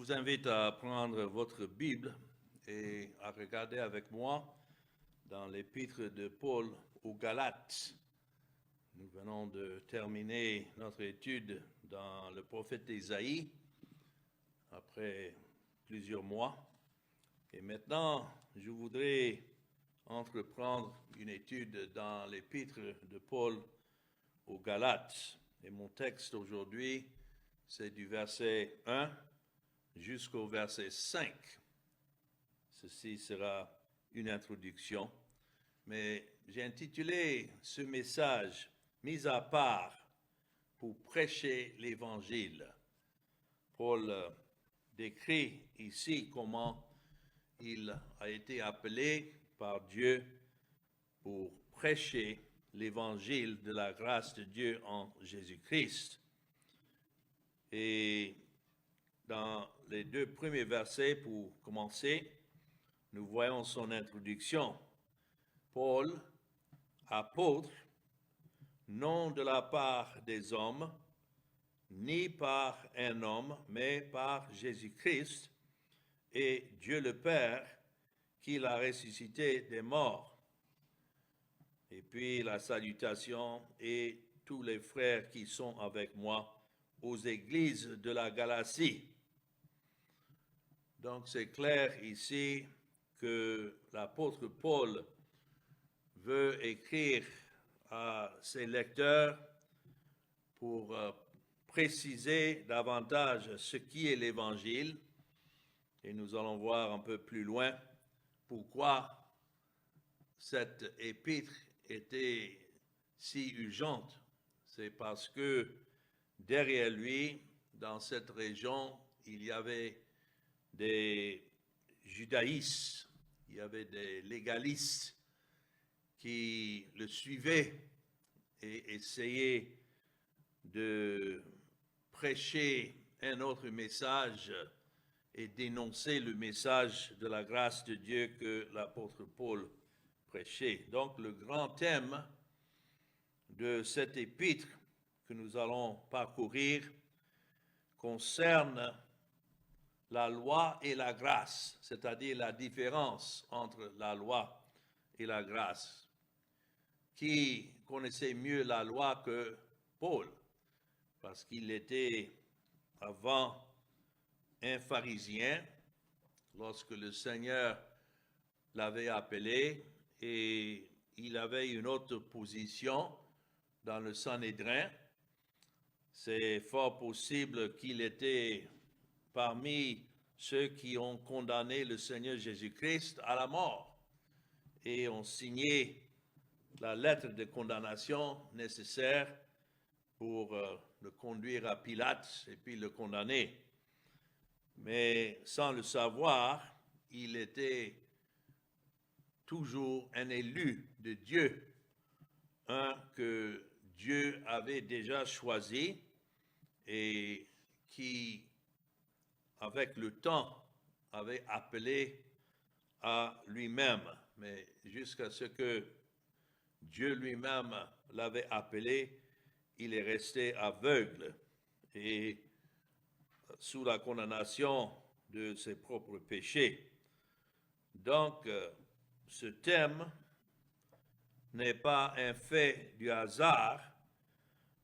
vous invite à prendre votre Bible et à regarder avec moi dans l'épître de Paul aux Galates. Nous venons de terminer notre étude dans le prophète Ésaïe après plusieurs mois. Et maintenant, je voudrais entreprendre une étude dans l'épître de Paul aux Galates. Et mon texte aujourd'hui, c'est du verset 1 jusqu'au verset 5. Ceci sera une introduction, mais j'ai intitulé ce message « Mis à part pour prêcher l'Évangile ». Paul décrit ici comment il a été appelé par Dieu pour prêcher l'Évangile de la grâce de Dieu en Jésus-Christ. Et dans les deux premiers versets, pour commencer, nous voyons son introduction. Paul, apôtre, non de la part des hommes, ni par un homme, mais par Jésus-Christ et Dieu le Père, qui l'a ressuscité des morts. Et puis la salutation et tous les frères qui sont avec moi aux églises de la Galatie. Donc c'est clair ici que l'apôtre Paul veut écrire à ses lecteurs pour préciser davantage ce qui est l'Évangile. Et nous allons voir un peu plus loin pourquoi cette épître était si urgente. C'est parce que derrière lui, dans cette région, il y avait des judaïstes, il y avait des légalistes qui le suivaient et essayaient de prêcher un autre message et dénoncer le message de la grâce de Dieu que l'apôtre Paul prêchait. Donc le grand thème de cette épître que nous allons parcourir concerne la loi et la grâce, c'est-à-dire la différence entre la loi et la grâce. Qui connaissait mieux la loi que Paul? Parce qu'il était avant un pharisien lorsque le Seigneur l'avait appelé et il avait une autre position dans le Sanhédrin. C'est fort possible qu'il était parmi ceux qui ont condamné le Seigneur Jésus-Christ à la mort et ont signé la lettre de condamnation nécessaire pour le conduire à Pilate et puis le condamner. Mais sans le savoir, il était toujours un élu de Dieu, un que Dieu avait déjà choisi et qui, avec le temps, avait appelé à lui-même. Mais jusqu'à ce que Dieu lui-même l'avait appelé, il est resté aveugle et sous la condamnation de ses propres péchés. Donc, ce thème n'est pas un fait du hasard,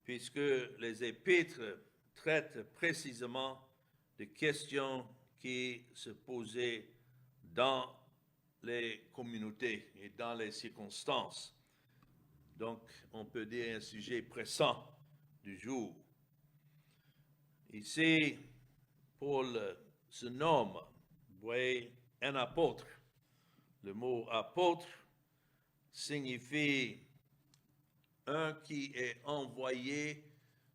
puisque les épîtres traitent précisément de questions qui se posaient dans les communautés et dans les circonstances. Donc, on peut dire un sujet pressant du jour. Ici, Paul se nomme, vous voyez, un apôtre. Le mot apôtre signifie un qui est envoyé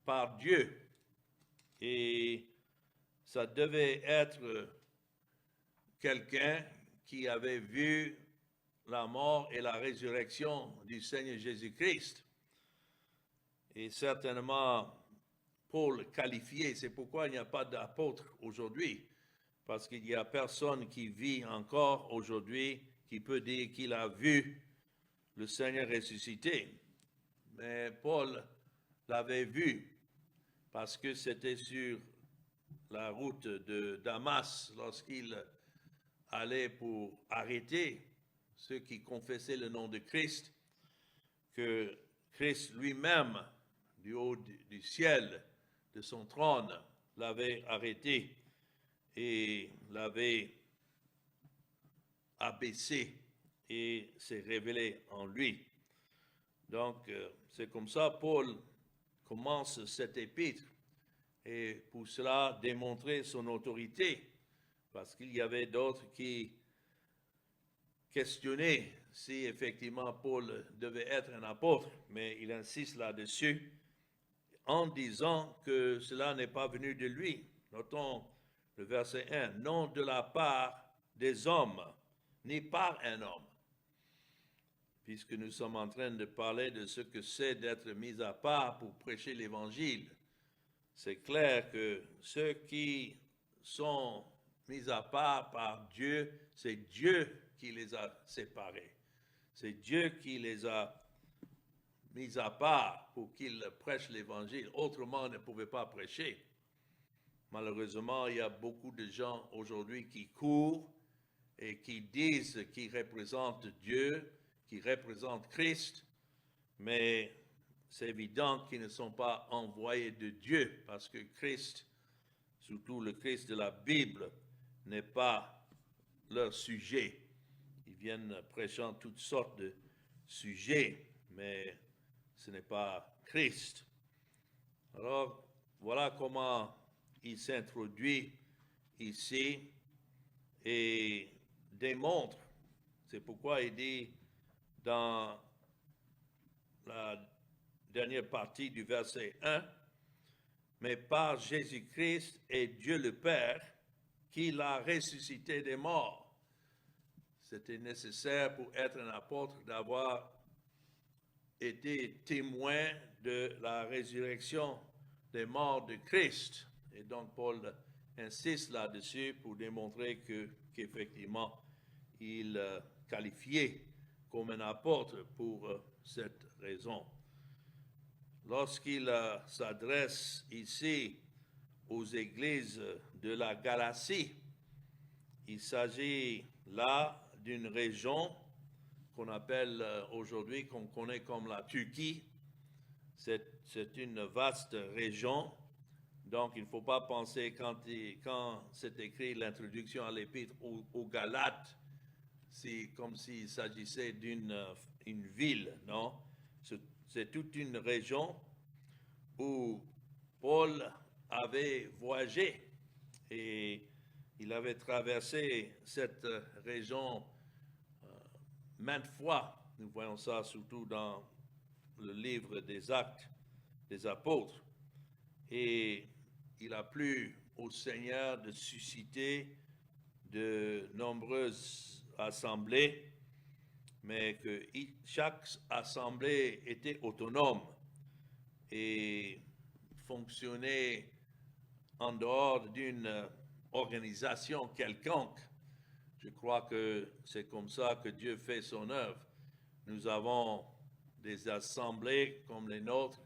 par Dieu. Et ça devait être quelqu'un qui avait vu la mort et la résurrection du Seigneur Jésus-Christ. Et certainement, Paul qualifié, c'est pourquoi il n'y a pas d'apôtre aujourd'hui, parce qu'il n'y a personne qui vit encore aujourd'hui qui peut dire qu'il a vu le Seigneur ressuscité. Mais Paul l'avait vu, parce que c'était sur la route de Damas lorsqu'il allait pour arrêter ceux qui confessaient le nom de Christ, que Christ lui-même, du haut du ciel, de son trône, l'avait arrêté et l'avait abaissé et s'est révélé en lui. Donc, c'est comme ça Paul commence cette épître et pour cela démontrer son autorité, parce qu'il y avait d'autres qui questionnaient si effectivement Paul devait être un apôtre, mais il insiste là-dessus en disant que cela n'est pas venu de lui. Notons le verset 1, non de la part des hommes, ni par un homme. Puisque nous sommes en train de parler de ce que c'est d'être mis à part pour prêcher l'Évangile, c'est clair que ceux qui sont mis à part par Dieu, c'est Dieu qui les a séparés. C'est Dieu qui les a mis à part pour qu'ils prêchent l'Évangile. Autrement, ils ne pouvaient pas prêcher. Malheureusement, il y a beaucoup de gens aujourd'hui qui courent et qui disent qu'ils représentent Dieu, qui représentent Christ, mais c'est évident qu'ils ne sont pas envoyés de Dieu parce que Christ, surtout le Christ de la Bible, n'est pas leur sujet. Ils viennent prêchant toutes sortes de sujets, mais ce n'est pas Christ. Alors, voilà comment il s'introduit ici et démontre. C'est pourquoi il dit dans la dernière partie du verset 1, mais par Jésus-Christ et Dieu le Père, qui l'a ressuscité des morts. C'était nécessaire pour être un apôtre d'avoir été témoin de la résurrection des morts de Christ. Et donc Paul insiste là-dessus pour démontrer qu'effectivement, il qualifiait comme un apôtre pour cette raison. Lorsqu'il s'adresse ici aux églises de la Galatie, il s'agit là d'une région qu'on appelle aujourd'hui, qu'on connaît comme la Turquie. C'est une vaste région, donc il ne faut pas penser quand c'est écrit l'introduction à l'épître aux Galates, c'est comme s'il s'agissait d'une ville, non? C'est toute une région où Paul avait voyagé et il avait traversé cette région maintes fois. Nous voyons ça surtout dans le livre des Actes des Apôtres. Et il a plu au Seigneur de susciter de nombreuses assemblées, mais que chaque assemblée était autonome et fonctionnait en dehors d'une organisation quelconque. Je crois que c'est comme ça que Dieu fait son œuvre. Nous avons des assemblées comme les nôtres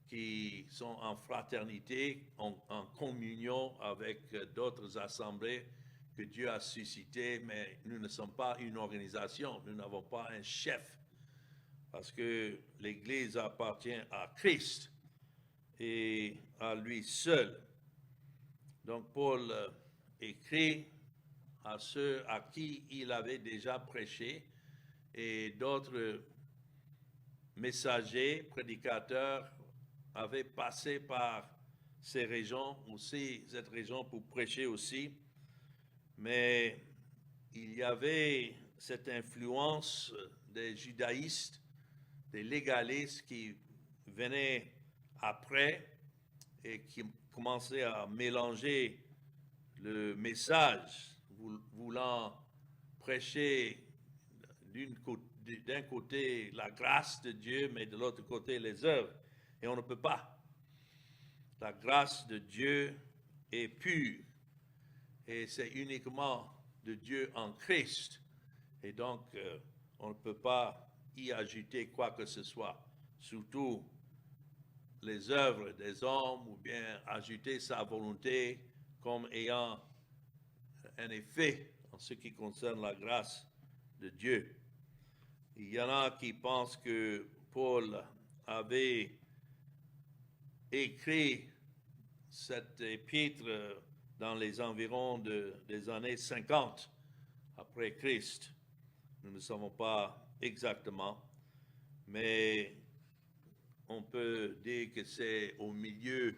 qui sont en fraternité, en communion avec d'autres assemblées que Dieu a suscitées, mais nous ne sommes pas une organisation, nous n'avons pas un chef, parce que l'Église appartient à Christ et à lui seul. Donc Paul écrit à ceux à qui il avait déjà prêché et d'autres messagers, prédicateurs avaient passé par ces régions aussi, cette région pour prêcher aussi, mais il y avait cette influence des judaïstes, des légalistes qui venaient après et qui commençaient à mélanger le message, voulant prêcher d'un côté la grâce de Dieu, mais de l'autre côté les œuvres. Et on ne peut pas. La grâce de Dieu est pure et c'est uniquement de Dieu en Christ. Et donc, on ne peut pas y ajouter quoi que ce soit, surtout les œuvres des hommes ou bien ajouter sa volonté comme ayant un effet en ce qui concerne la grâce de Dieu. Il y en a qui pensent que Paul avait écrit cette épître dans les environs des années 50 après Christ. Nous ne savons pas exactement, mais on peut dire que c'est au milieu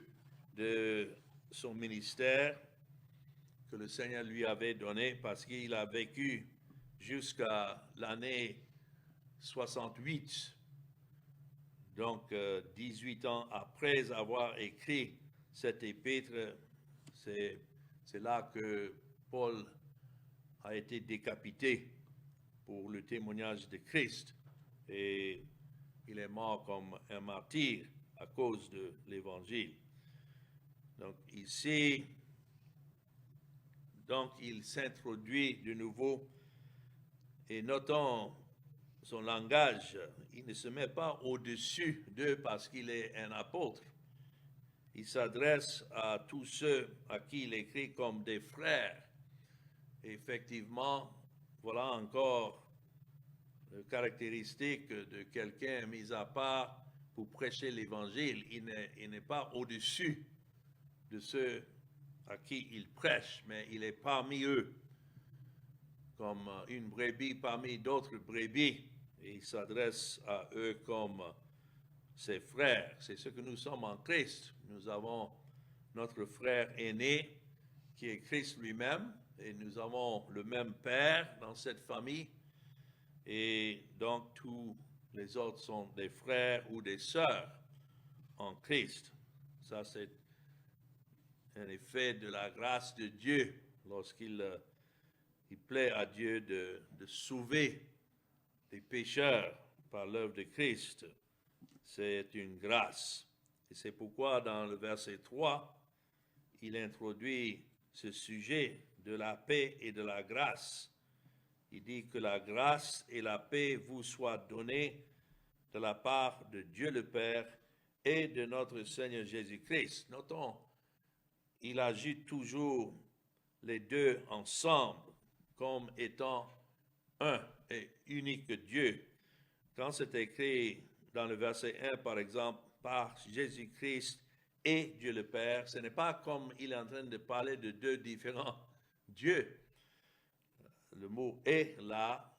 de son ministère que le Seigneur lui avait donné, parce qu'il a vécu jusqu'à l'année 68. Donc, 18 ans après avoir écrit cette épître, c'est là que Paul a été décapité pour le témoignage de Christ. Et il est mort comme un martyr à cause de l'Évangile. Donc, ici, il s'introduit de nouveau, et notons son langage, il ne se met pas au-dessus d'eux parce qu'il est un apôtre. Il s'adresse à tous ceux à qui il écrit comme des frères. Et effectivement, voilà encore une caractéristique de quelqu'un mis à part pour prêcher l'Évangile. Il n'est pas au-dessus de ceux à qui il prêche, mais il est parmi eux, comme une brebis parmi d'autres brebis. Et il s'adresse à eux comme ses frères. C'est ce que nous sommes en Christ. Nous avons notre frère aîné qui est Christ lui-même, et nous avons le même Père dans cette famille. Et donc tous les autres sont des frères ou des sœurs en Christ. Ça, c'est un effet de la grâce de Dieu lorsqu'il il plaît à Dieu de sauver les pécheurs par l'œuvre de Christ. C'est une grâce. Et c'est pourquoi dans le verset 3, il introduit ce sujet de la paix et de la grâce. Il dit que la grâce et la paix vous soient données de la part de Dieu le Père et de notre Seigneur Jésus-Christ. Notons, il agit toujours les deux ensemble comme étant un et unique Dieu. Quand c'est écrit dans le verset 1, par exemple, par Jésus-Christ et Dieu le Père, ce n'est pas comme il est en train de parler de deux différents dieux. Le mot « et » là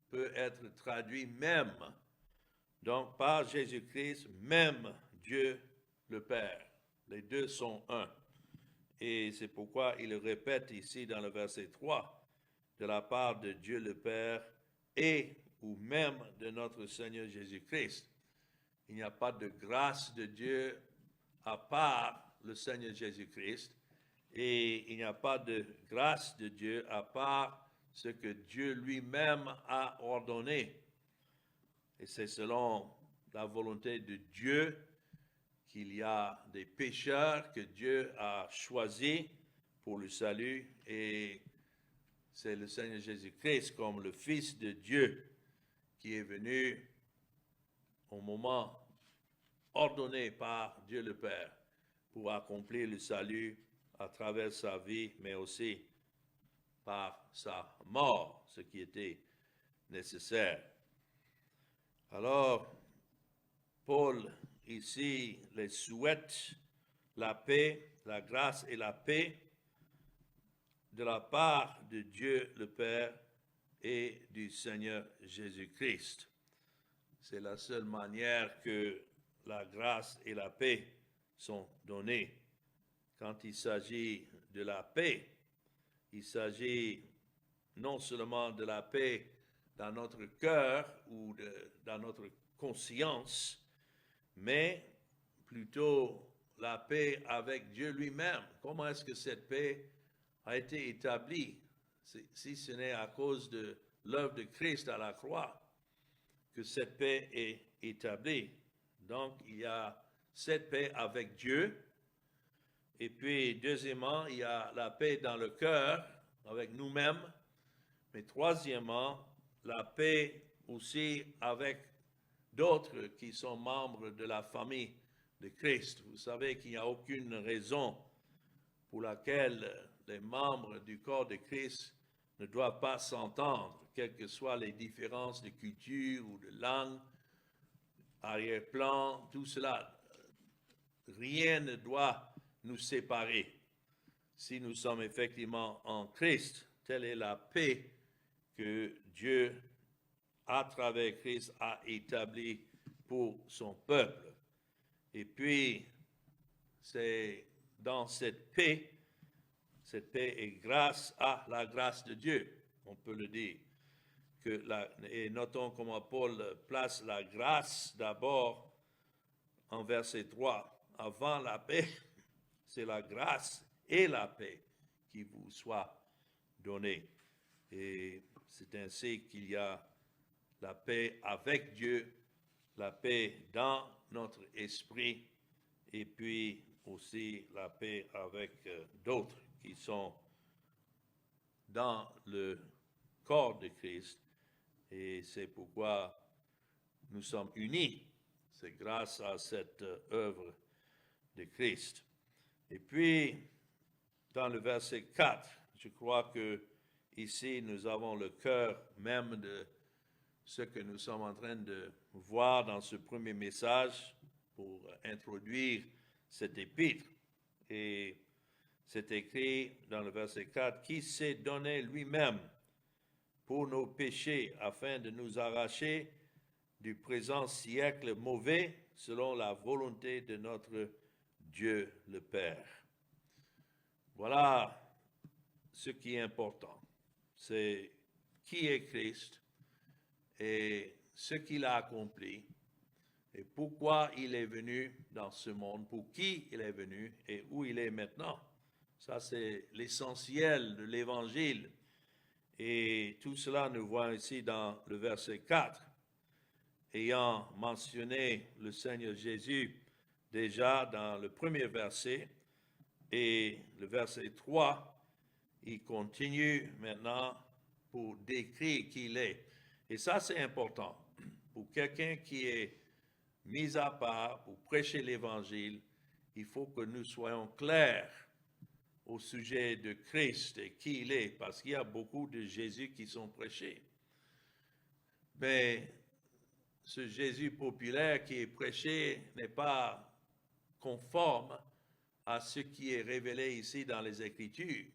peut être traduit « même ». Donc, par Jésus-Christ, même Dieu le Père. Les deux sont un. Et c'est pourquoi il répète ici dans le verset 3, de la part de Dieu le Père et ou même de notre Seigneur Jésus-Christ. Il n'y a pas de grâce de Dieu à part le Seigneur Jésus-Christ, et il n'y a pas de grâce de Dieu à part ce que Dieu lui-même a ordonné. Et c'est selon la volonté de Dieu qu'il y a des pécheurs que Dieu a choisis pour le salut, et c'est le Seigneur Jésus-Christ comme le Fils de Dieu qui est venu au moment ordonné par Dieu le Père pour accomplir le salut à travers sa vie, mais aussi par sa mort, ce qui était nécessaire. Alors, Paul, ici, les souhaite la paix, la grâce et la paix de la part de Dieu le Père et du Seigneur Jésus-Christ. C'est la seule manière que la grâce et la paix sont données. Quand il s'agit de la paix, il s'agit non seulement de la paix dans notre cœur ou dans notre conscience, mais plutôt la paix avec Dieu lui-même. Comment est-ce que cette paix a été établie, si ce n'est à cause de l'œuvre de Christ à la croix que cette paix est établie? Donc, il y a cette paix avec Dieu, et puis deuxièmement, il y a la paix dans le cœur avec nous-mêmes, mais troisièmement, la paix aussi avec d'autres qui sont membres de la famille de Christ. Vous savez qu'il n'y a aucune raison pour laquelle les membres du corps de Christ ne doivent pas s'entendre, quelles que soient les différences de culture ou de langue, arrière-plan, tout cela. Rien ne doit nous séparer. Si nous sommes effectivement en Christ, telle est la paix que Dieu, à travers Christ, a établie pour son peuple. Et puis, c'est dans cette paix est grâce à la grâce de Dieu, on peut le dire. Et notons comment Paul place la grâce d'abord en verset 3. Avant la paix, c'est la grâce et la paix qui vous soit donnée. Et c'est ainsi qu'il y a la paix avec Dieu, la paix dans notre esprit, et puis aussi la paix avec d'autres qui sont dans le corps de Christ. Et c'est pourquoi nous sommes unis. C'est grâce à cette œuvre de Christ. Et puis, dans le verset 4, je crois que ici, nous avons le cœur même de ce que nous sommes en train de voir dans ce premier message pour introduire cet épître. Et c'est écrit dans le verset 4, « Qui s'est donné lui-même pour nos péchés afin de nous arracher du présent siècle mauvais selon la volonté de notre Dieu le Père. » Voilà ce qui est important. C'est qui est Christ et ce qu'il a accompli et pourquoi il est venu dans ce monde, pour qui il est venu et où il est maintenant. Ça, c'est l'essentiel de l'Évangile. Et tout cela, nous voyons ici dans le verset 4. Ayant mentionné le Seigneur Jésus déjà dans le premier verset et le verset 3, il continue maintenant pour décrire qui il est. Et ça, c'est important. Pour quelqu'un qui est mis à part pour prêcher l'Évangile, il faut que nous soyons clairs au sujet de Christ et qui il est, parce qu'il y a beaucoup de Jésus qui sont prêchés. Mais ce Jésus populaire qui est prêché n'est pas conforme à ce qui est révélé ici dans les Écritures.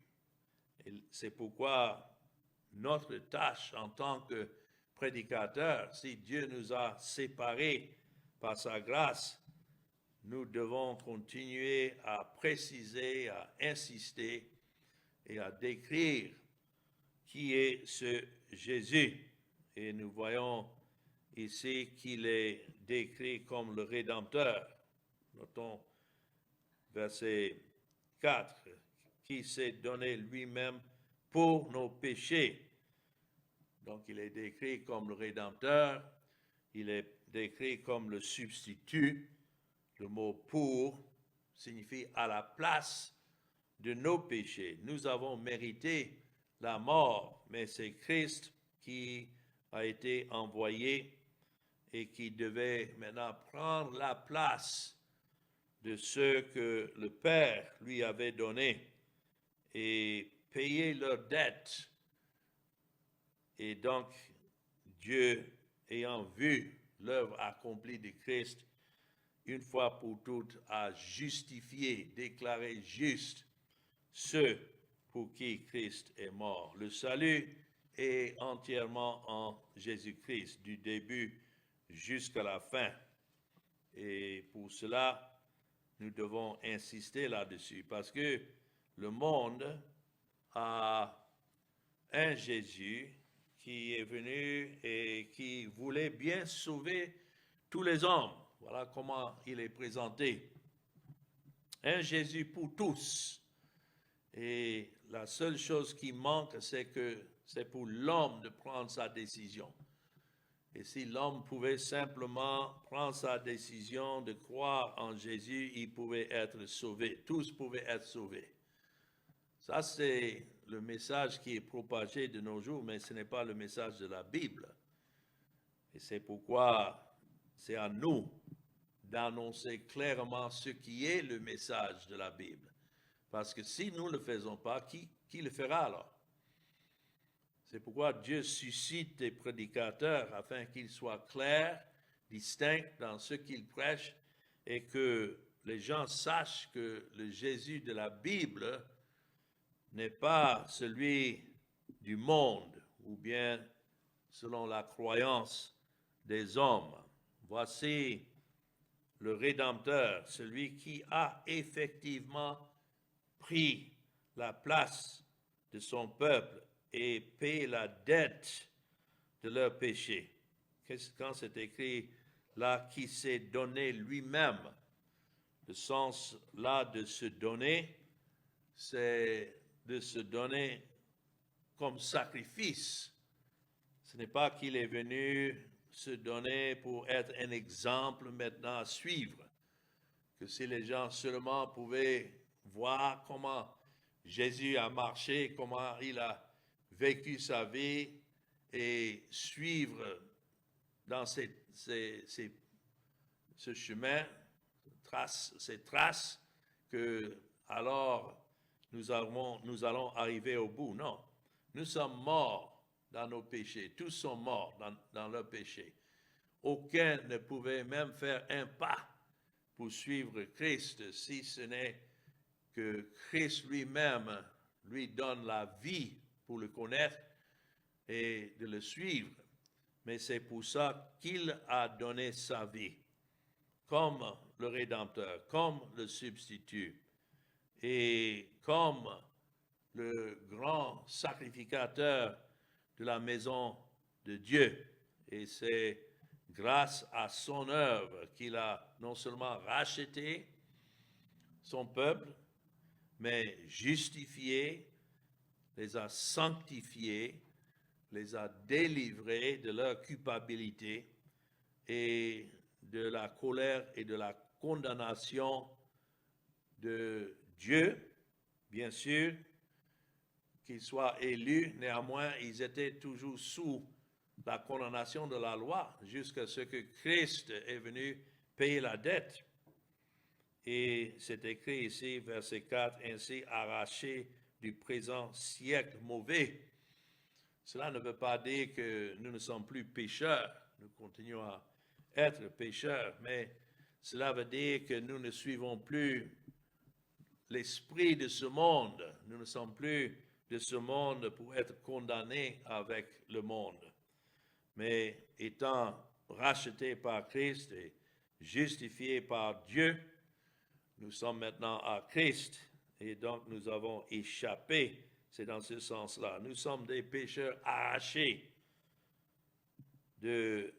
Et c'est pourquoi notre tâche en tant que prédicateur, si Dieu nous a séparés par sa grâce, nous devons continuer à préciser, à insister et à décrire qui est ce Jésus. Et nous voyons ici qu'il est décrit comme le Rédempteur. Notons verset 4, qui s'est donné lui-même pour nos péchés. Donc il est décrit comme le Rédempteur, il est décrit comme le substitut. Le mot « pour » signifie à la place de nos péchés. Nous avons mérité la mort, mais c'est Christ qui a été envoyé et qui devait maintenant prendre la place de ceux que le Père lui avait donnés et payer leurs dettes. Et donc, Dieu, ayant vu l'œuvre accomplie de Christ, une fois pour toutes, a justifié, déclaré juste ceux pour qui Christ est mort. Le salut est entièrement en Jésus-Christ, du début jusqu'à la fin. Et pour cela, nous devons insister là-dessus, parce que le monde a un Jésus qui est venu et qui voulait bien sauver tous les hommes. Voilà comment il est présenté. Un Jésus pour tous. Et la seule chose qui manque, c'est que c'est pour l'homme de prendre sa décision. Et si l'homme pouvait simplement prendre sa décision de croire en Jésus, il pouvait être sauvé. Tous pouvaient être sauvés. Ça, c'est le message qui est propagé de nos jours, mais ce n'est pas le message de la Bible. Et c'est pourquoi c'est à nous d'annoncer clairement ce qui est le message de la Bible. Parce que si nous ne le faisons pas, qui le fera alors? C'est pourquoi Dieu suscite des prédicateurs afin qu'ils soient clairs, distincts dans ce qu'ils prêchent et que les gens sachent que le Jésus de la Bible n'est pas celui du monde ou bien selon la croyance des hommes. Voici le Rédempteur, celui qui a effectivement pris la place de son peuple et payé la dette de leurs péchés. Quand c'est écrit là, qui s'est donné lui-même, le sens là de se donner, c'est de se donner comme sacrifice. Ce n'est pas qu'il est venu se donner pour être un exemple maintenant à suivre, que si les gens seulement pouvaient voir comment Jésus a marché, comment il a vécu sa vie et suivre dans ce chemin, ces traces, que alors nous allons arriver au bout. Non, nous sommes morts dans nos péchés, tous sont morts dans leurs péchés. Aucun ne pouvait même faire un pas pour suivre Christ, si ce n'est que Christ lui-même lui donne la vie pour le connaître et de le suivre. Mais c'est pour ça qu'il a donné sa vie, comme le Rédempteur, comme le substitut, et comme le grand sacrificateur de la maison de Dieu. Et c'est grâce à son œuvre qu'il a non seulement racheté son peuple, mais justifié, les a sanctifiés, les a délivrés de leur culpabilité et de la colère et de la condamnation de Dieu. Bien sûr, qu'ils soient élus, néanmoins, ils étaient toujours sous la condamnation de la loi jusqu'à ce que Christ est venu payer la dette. Et c'est écrit ici, verset 4, ainsi arraché du présent siècle mauvais. Cela ne veut pas dire que nous ne sommes plus pécheurs, nous continuons à être pécheurs, mais cela veut dire que nous ne suivons plus l'esprit de ce monde, nous ne sommes plus de ce monde pour être condamnés avec le monde. Mais étant rachetés par Christ et justifiés par Dieu, nous sommes maintenant à Christ et donc nous avons échappé. C'est dans ce sens-là. Nous sommes des pécheurs arrachés de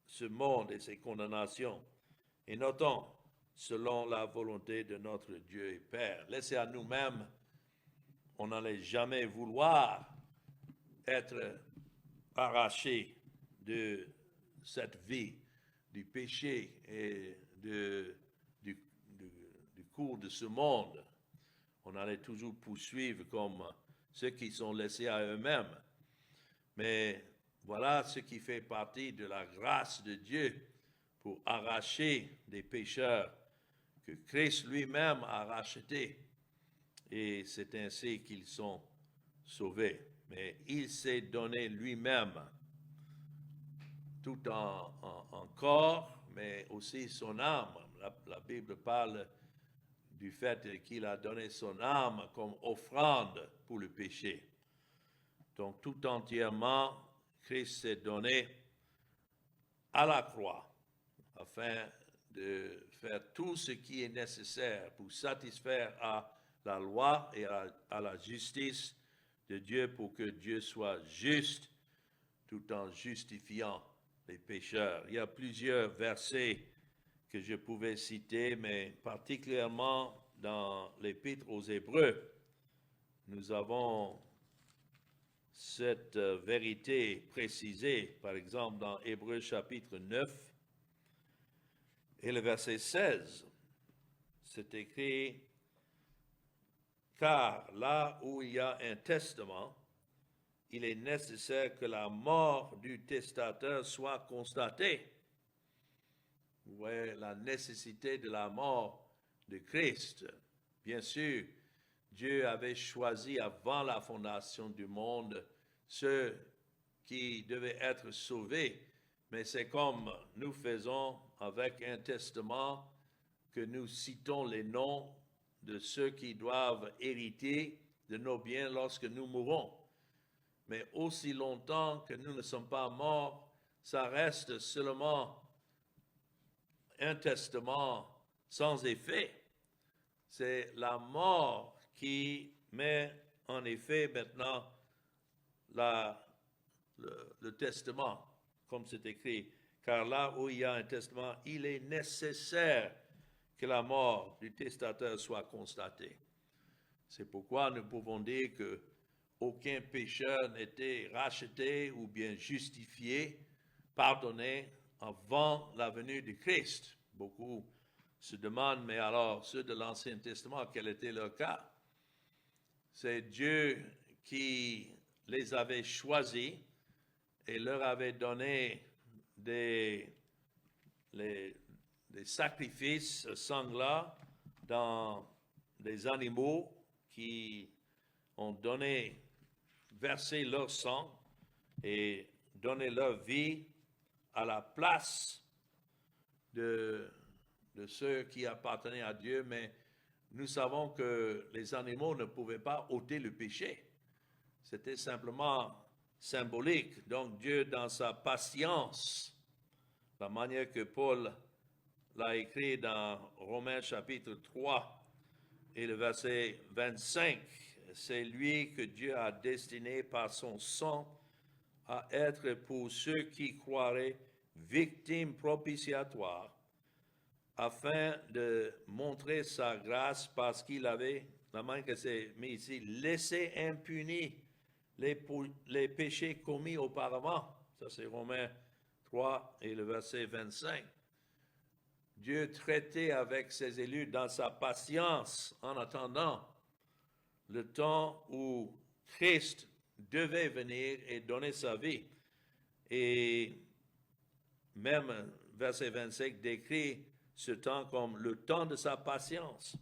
ce monde et ses condamnations. Et notons, selon la volonté de notre Dieu et Père. Laissez à nous-mêmes, on n'allait jamais vouloir être arrachés de cette vie, du péché et du cours de ce monde. On allait toujours poursuivre comme ceux qui sont laissés à eux-mêmes. Mais voilà ce qui fait partie de la grâce de Dieu pour arracher des pécheurs que Christ lui-même a rachetés. Et c'est ainsi qu'ils sont sauvés. Mais il s'est donné lui-même tout en corps, mais aussi son âme. La Bible parle du fait qu'il a donné son âme comme offrande pour le péché. Donc tout entièrement, Christ s'est donné à la croix afin de faire tout ce qui est nécessaire pour satisfaire à la loi et à la justice de Dieu pour que Dieu soit juste tout en justifiant les pécheurs. Il y a plusieurs versets que je pouvais citer, mais particulièrement dans l'Épître aux Hébreux, nous avons cette vérité précisée, par exemple dans Hébreux chapitre 9 et le verset 16. C'est écrit, car là où il y a un testament, il est nécessaire que la mort du testateur soit constatée. Vous voyez la nécessité de la mort de Christ. Bien sûr, Dieu avait choisi avant la fondation du monde ceux qui devaient être sauvés. Mais c'est comme nous faisons avec un testament que nous citons les noms de ceux qui doivent hériter de nos biens lorsque nous mourrons. Mais aussi longtemps que nous ne sommes pas morts, ça reste seulement un testament sans effet. C'est la mort qui met en effet maintenant le testament, comme c'est écrit. Car là où il y a un testament, il est nécessaire que la mort du testateur soit constatée. C'est pourquoi nous pouvons dire que aucun pécheur n'était racheté ou bien justifié, pardonné avant la venue du Christ. Beaucoup se demandent, mais alors ceux de l'Ancien Testament, quel était leur cas? C'est Dieu qui les avait choisis et leur avait donné des sacrifices sanglants dans des animaux qui ont versé leur sang et donné leur vie à la place de ceux qui appartenaient à Dieu, mais nous savons que les animaux ne pouvaient pas ôter le péché. C'était simplement symbolique. Donc Dieu, dans sa patience, la manière que Paul l'a écrit dans Romains chapitre 3 et le verset 25, c'est lui que Dieu a destiné par son sang à être pour ceux qui croiraient victime propitiatoire, afin de montrer sa grâce parce qu'il avait, la main que c'est mis ici, laissé impunis les péchés commis auparavant. Ça c'est Romains 3 et le verset 25. Dieu traitait avec ses élus dans sa patience en attendant le temps où Christ devait venir et donner sa vie. Et même verset 25 décrit ce temps comme le temps de sa patience.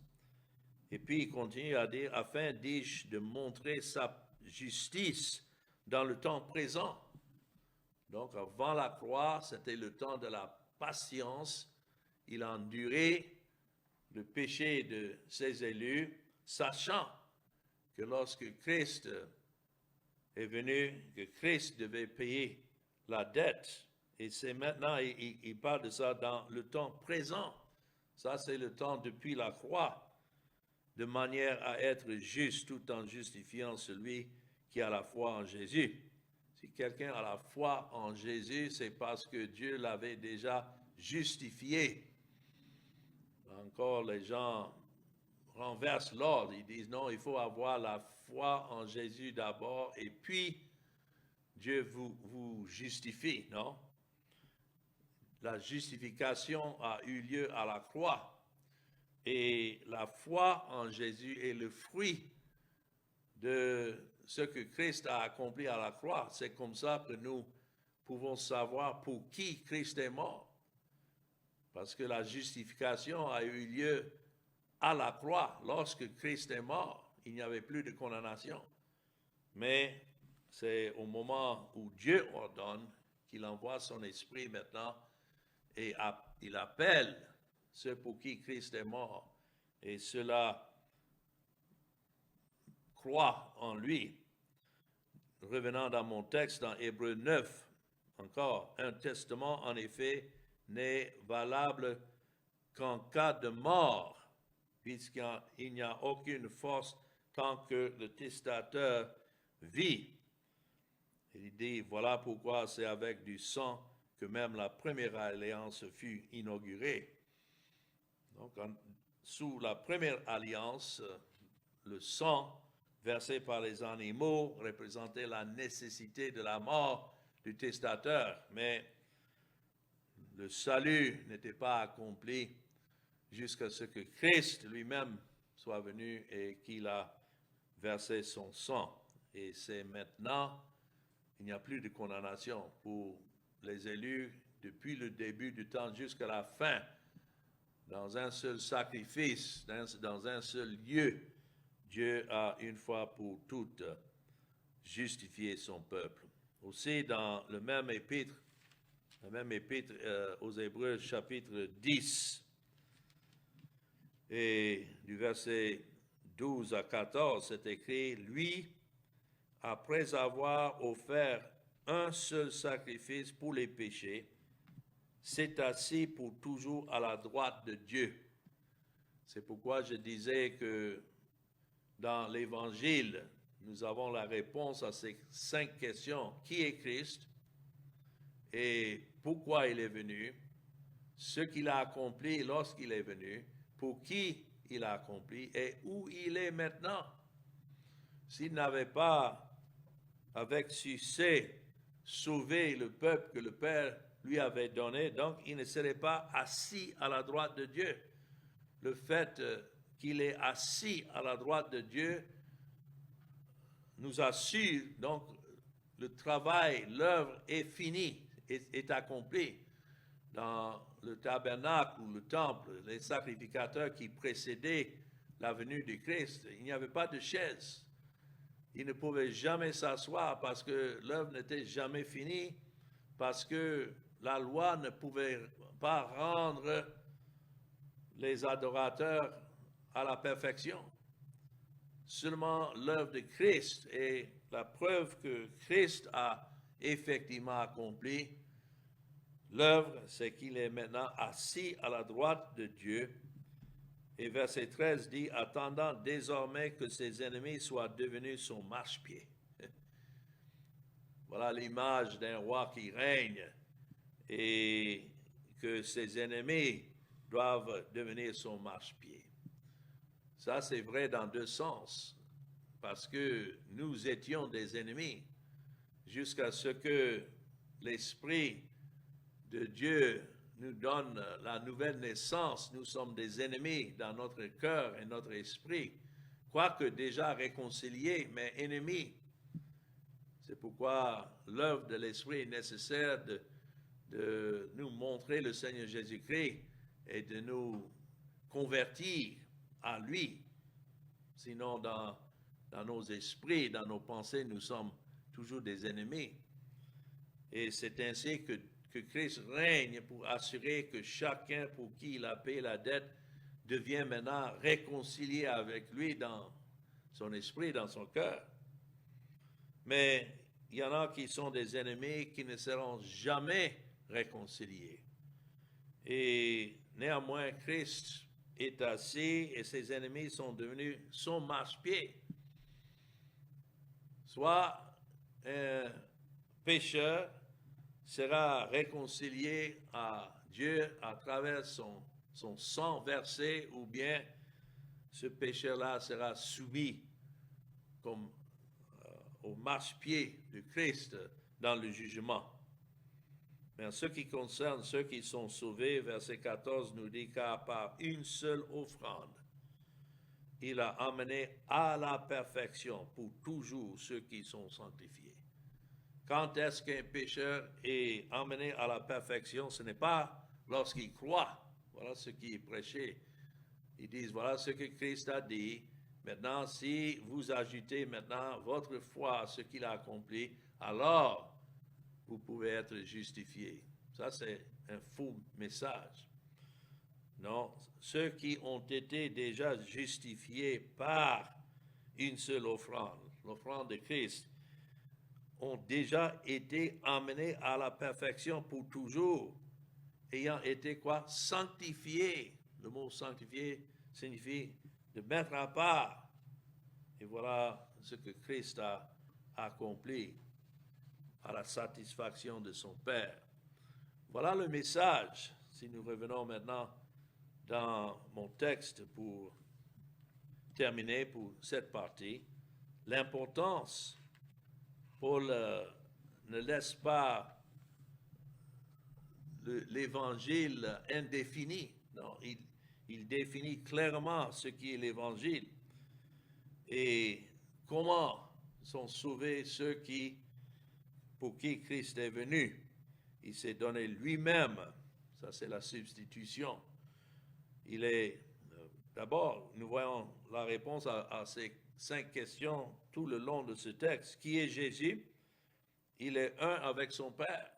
Et puis il continue à dire, afin, dis-je, de montrer sa justice dans le temps présent. Donc avant la croix, c'était le temps de la patience. Il a enduré le péché de ses élus, sachant que lorsque Christ est venu, que Christ devait payer la dette. Et c'est maintenant, il parle de ça dans le temps présent. Ça, c'est le temps depuis la croix, de manière à être juste tout en justifiant celui qui a la foi en Jésus. Si quelqu'un a la foi en Jésus, c'est parce que Dieu l'avait déjà justifié. Encore, les gens renversent l'ordre. Ils disent non, il faut avoir la foi en Jésus d'abord et puis Dieu vous justifie, non? La justification a eu lieu à la croix et la foi en Jésus est le fruit de ce que Christ a accompli à la croix. C'est comme ça que nous pouvons savoir pour qui Christ est mort. Parce que la justification a eu lieu à la croix. Lorsque Christ est mort, il n'y avait plus de condamnation. Mais c'est au moment où Dieu ordonne qu'il envoie son esprit maintenant et il appelle ceux pour qui Christ est mort. Et ceux-là croient en lui. Revenant dans mon texte, dans Hébreux 9, encore, un testament, en effet, n'est valable qu'en cas de mort, puisqu'il n'y a aucune force tant que le testateur vit. Il dit, voilà pourquoi c'est avec du sang que même la première alliance fut inaugurée. Donc, sous la première alliance, le sang versé par les animaux représentait la nécessité de la mort du testateur, mais le salut n'était pas accompli jusqu'à ce que Christ lui-même soit venu et qu'il a versé son sang. Et c'est maintenant, il n'y a plus de condamnation pour les élus depuis le début du temps jusqu'à la fin, dans un seul sacrifice, dans un seul lieu Dieu a une fois pour toutes justifié son peuple. Aussi dans le même épître aux Hébreux chapitre 10 et du verset 12 à 14, c'est écrit, lui, après avoir offert un seul sacrifice pour les péchés, s'est assis pour toujours à la droite de Dieu. C'est pourquoi je disais que dans l'Évangile, nous avons la réponse à ces 5 questions. Qui est Christ et pourquoi il est venu, ce qu'il a accompli lorsqu'il est venu, pour qui il a accompli et où il est maintenant. S'il n'avait pas, avec succès, sauvé le peuple que le Père lui avait donné, donc il ne serait pas assis à la droite de Dieu. Le fait qu'il est assis à la droite de Dieu nous assure donc le travail, l'œuvre est finie, est accomplie. Dans le tabernacle ou le temple, les sacrificateurs qui précédaient la venue du Christ, il n'y avait pas de chaise. Ils ne pouvaient jamais s'asseoir parce que l'œuvre n'était jamais finie, parce que la loi ne pouvait pas rendre les adorateurs à la perfection. Seulement l'œuvre de Christ est la preuve que Christ a effectivement accompli. L'œuvre, c'est qu'il est maintenant assis à la droite de Dieu. Et verset 13 dit, attendant désormais que ses ennemis soient devenus son marchepied. Voilà l'image d'un roi qui règne et que ses ennemis doivent devenir son marchepied. Ça, c'est vrai dans 2 sens, parce que nous étions des ennemis jusqu'à ce que l'Esprit de Dieu nous donne la nouvelle naissance. Nous sommes des ennemis dans notre cœur et notre esprit, quoique déjà réconciliés, mais ennemis. C'est pourquoi l'œuvre de l'Esprit est nécessaire de nous montrer le Seigneur Jésus-Christ et de nous convertir à lui. Sinon, dans nos esprits, dans nos pensées, nous sommes toujours des ennemis. Et c'est ainsi que Christ règne pour assurer que chacun pour qui il a payé la dette devient maintenant réconcilié avec lui dans son esprit, dans son cœur. Mais il y en a qui sont des ennemis qui ne seront jamais réconciliés. Et néanmoins, Christ est assis et ses ennemis sont devenus son marchepied. Soit un pécheur sera réconcilié à Dieu à travers son sang versé, ou bien ce pécheur-là sera soumis comme au marchepied de Christ dans le jugement. Mais en ce qui concerne ceux qui sont sauvés, verset 14 nous dit car par une seule offrande, il a amené à la perfection pour toujours ceux qui sont sanctifiés. Quand est-ce qu'un pécheur est amené à la perfection? Ce n'est pas lorsqu'il croit. Voilà ce qui est prêché. Ils disent, voilà ce que Christ a dit. Maintenant, si vous ajoutez maintenant votre foi à ce qu'il a accompli, alors vous pouvez être justifié. Ça, c'est un faux message. Non, ceux qui ont été déjà justifiés par une seule offrande, l'offrande de Christ, ont déjà été amenés à la perfection pour toujours, ayant été quoi? Sanctifiés. Le mot sanctifié signifie de mettre à part. Et voilà ce que Christ a accompli à la satisfaction de son Père. Voilà le message. Si nous revenons maintenant dans mon texte pour terminer pour cette partie, l'importance. Paul ne laisse pas l'évangile indéfini. Non, il définit clairement ce qui est l'évangile et comment sont sauvés ceux pour qui Christ est venu. Il s'est donné lui-même. Ça, c'est la substitution. D'abord, nous voyons la réponse à ces 5 questions tout le long de ce texte. Qui est Jésus? Il est un avec son Père.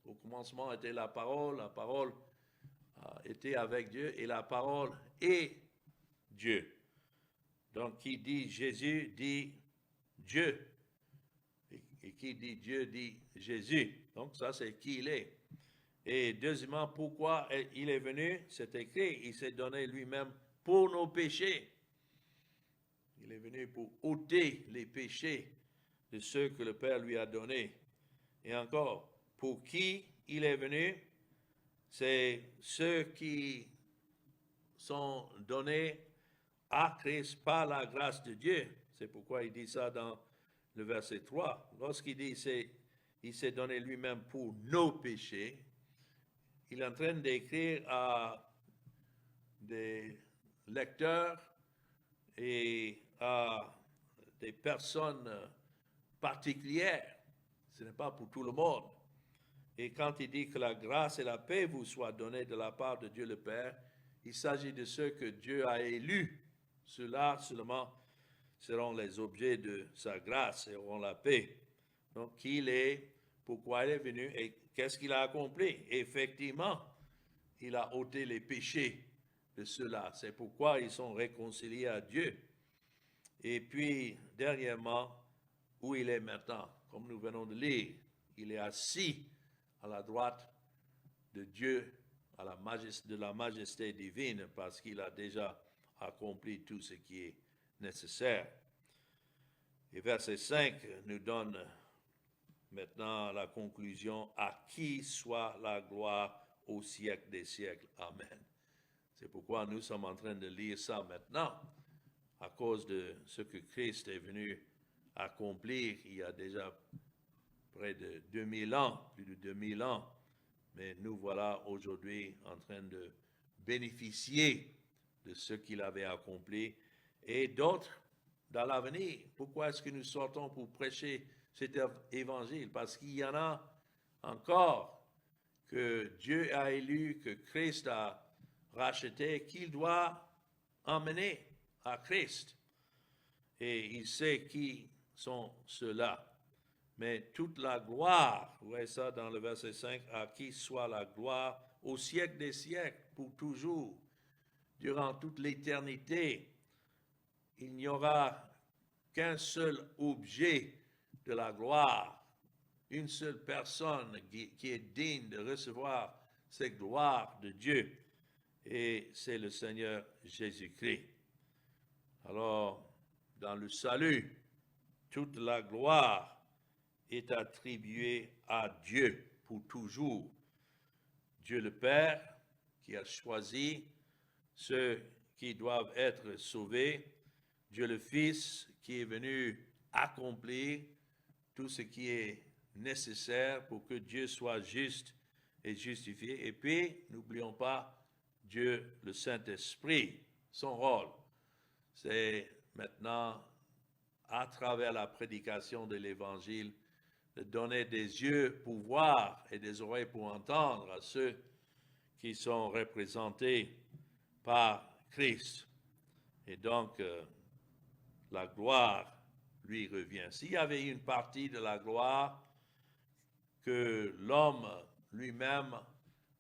Au commencement était la parole était avec Dieu et la parole est Dieu. Donc, qui dit Jésus dit Dieu. Et qui dit Dieu dit Jésus. Donc, ça, c'est qui il est. Et deuxièmement, pourquoi il est venu? C'est écrit, il s'est donné lui-même pour nos péchés. Il est venu pour ôter les péchés de ceux que le Père lui a donnés. Et encore, pour qui il est venu? C'est ceux qui sont donnés à Christ par la grâce de Dieu. C'est pourquoi il dit ça dans le verset 3. Lorsqu'il dit il s'est donné lui-même pour nos péchés, il est en train d'écrire à des lecteurs et à des personnes particulières. Ce n'est pas pour tout le monde. Et quand il dit que la grâce et la paix vous soient données de la part de Dieu le Père, il s'agit de ceux que Dieu a élus. Ceux-là seulement seront les objets de sa grâce et auront la paix. Donc, qui il est, pourquoi il est venu et qu'est-ce qu'il a accompli? Effectivement, il a ôté les péchés de ceux-là. C'est pourquoi ils sont réconciliés à Dieu. Et puis, dernièrement, où il est maintenant, comme nous venons de lire, il est assis à la droite de Dieu, de la majesté divine, parce qu'il a déjà accompli tout ce qui est nécessaire. Et verset 5 nous donne maintenant la conclusion, à qui soit la gloire au siècle des siècles. Amen. C'est pourquoi nous sommes en train de lire ça maintenant, à cause de ce que Christ est venu accomplir il y a déjà près de 2000 ans, plus de 2000 ans. Mais nous voilà aujourd'hui en train de bénéficier de ce qu'il avait accompli et d'autres dans l'avenir. Pourquoi est-ce que nous sortons pour prêcher cet évangile? Parce qu'il y en a encore que Dieu a élu, que Christ a racheté, qu'il doit emmener à Christ. Et il sait qui sont ceux-là. Mais toute la gloire, vous voyez ça dans le verset 5, à qui soit la gloire au siècle des siècles, pour toujours, durant toute l'éternité. Il n'y aura qu'un seul objet de la gloire, une seule personne qui est digne de recevoir cette gloire de Dieu, et c'est le Seigneur Jésus-Christ. Alors, dans le salut, toute la gloire est attribuée à Dieu pour toujours. Dieu le Père qui a choisi ceux qui doivent être sauvés, Dieu le Fils qui est venu accomplir tout ce qui est nécessaire pour que Dieu soit juste et justifié. Et puis, n'oublions pas Dieu le Saint-Esprit, son rôle. C'est maintenant, à travers la prédication de l'Évangile, de donner des yeux pour voir et des oreilles pour entendre à ceux qui sont représentés par Christ. Et donc, la gloire lui revient. S'il y avait une partie de la gloire que l'homme lui-même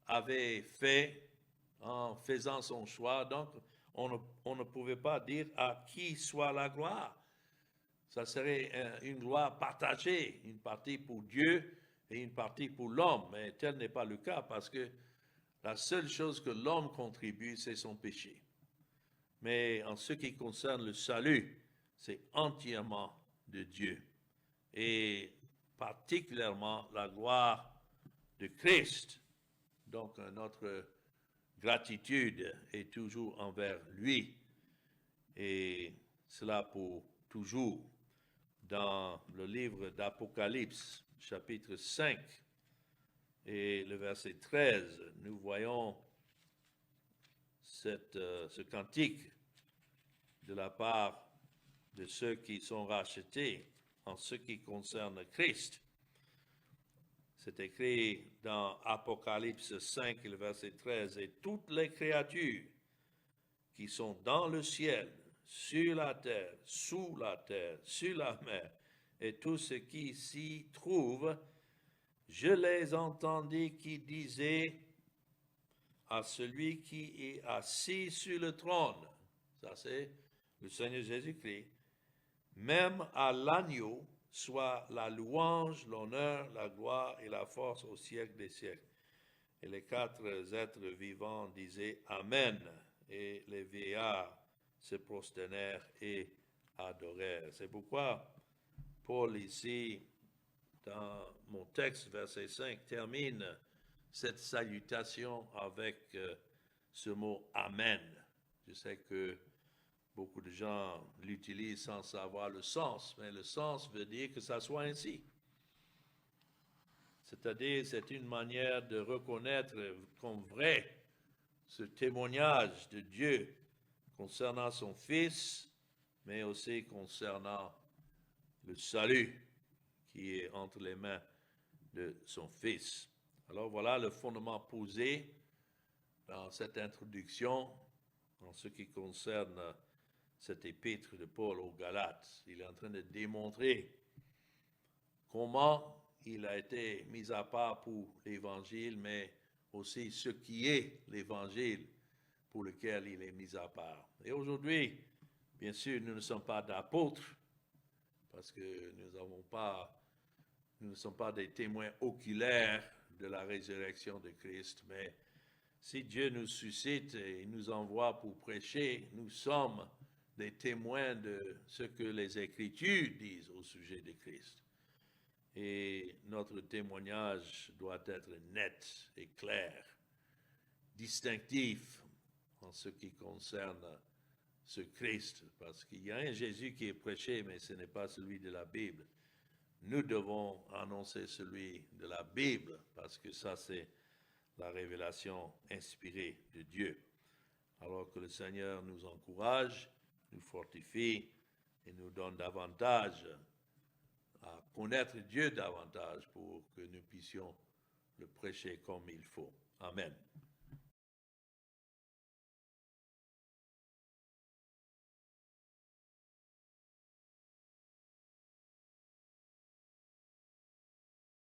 avait fait en faisant son choix, donc on ne pouvait pas dire à qui soit la gloire. Ça serait une gloire partagée, une partie pour Dieu et une partie pour l'homme. Mais tel n'est pas le cas parce que la seule chose que l'homme contribue, c'est son péché. Mais en ce qui concerne le salut, c'est entièrement de Dieu. Et particulièrement la gloire de Christ. Donc notre gratitude est toujours envers lui. Et cela pour toujours. Dans le livre d'Apocalypse, chapitre 5, et le verset 13, nous voyons ce cantique de la part de ceux qui sont rachetés en ce qui concerne Christ. C'est écrit dans Apocalypse 5, le verset 13, « Et toutes les créatures qui sont dans le ciel, sur la terre, sous la terre, sur la mer, et tout ce qui s'y trouve, je les entendis qui disaient à celui qui est assis sur le trône, ça c'est le Seigneur Jésus-Christ, même à l'agneau, soit la louange, l'honneur, la gloire et la force au siècle des siècles. Et les quatre êtres vivants disaient Amen, et les vieillards se prosternèrent et adorèrent. C'est pourquoi Paul ici, dans mon texte, verset 5, termine cette salutation avec ce mot Amen. Je sais que beaucoup de gens l'utilisent sans savoir le sens, mais le sens veut dire que ça soit ainsi. C'est-à-dire, c'est une manière de reconnaître comme vrai ce témoignage de Dieu concernant son Fils, mais aussi concernant le salut qui est entre les mains de son Fils. Alors voilà le fondement posé dans cette introduction en ce qui concerne cet épître de Paul aux Galates. Il est en train de démontrer comment il a été mis à part pour l'Évangile, mais aussi ce qui est l'Évangile pour lequel il est mis à part. Et aujourd'hui, bien sûr, nous ne sommes pas d'apôtres, parce que nous ne sommes pas des témoins oculaires de la résurrection de Christ, mais si Dieu nous suscite et nous envoie pour prêcher, nous sommes des témoins de ce que les Écritures disent au sujet de Christ. Et notre témoignage doit être net et clair, distinctif en ce qui concerne ce Christ, parce qu'il y a un Jésus qui est prêché, mais ce n'est pas celui de la Bible. Nous devons annoncer celui de la Bible, parce que ça c'est la révélation inspirée de Dieu. Alors que le Seigneur nous encourage, nous fortifie et nous donne davantage à connaître Dieu davantage pour que nous puissions le prêcher comme il faut. Amen.